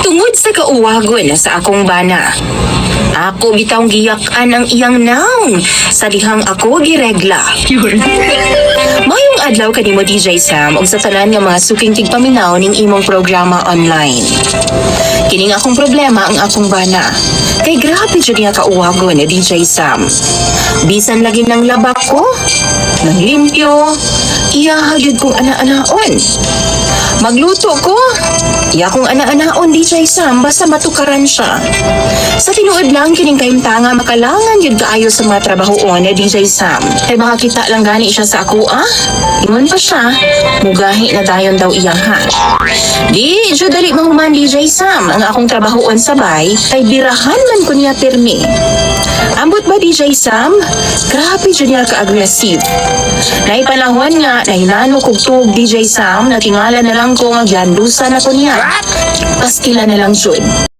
Tungod sa kauwagon sa akong bana, ako bitawng giyak-an ang iyang naong sa dihang ako giregla. Mayong adlaw kanimo DJ Sam ug sa tanan nga mga suking tigpaminaw ning imong programa online. Kining akong problema ang akong bana. Kay grabe jud niya kauwagon ni DJ Sam. Bisan lagi ng labak ko, nang limpyo, iya gyud kong ana-anaon. Magluto ko, iya kong ana-anaon DJ Sam basta matukaran siya. Sa tinuod lang kining kayumtanga makalangan yun kaayo sa mga trabahoon ni DJ Sam. Kay makakita lang gani siya sa ako ingon pa siya, mugahi na dayon daw iyang Di, jud dali mahuman DJ Sam ang akong trabahoon sabay kay birahan man ko niya pirmi. Ambot ba DJ Sam? Grabe jud niya ka-aggressive. Naipanahon nga, nahinano kog tuog DJ Sam, natingala na lang ko nga gyandusa na ko niya. Paskila na lang jud.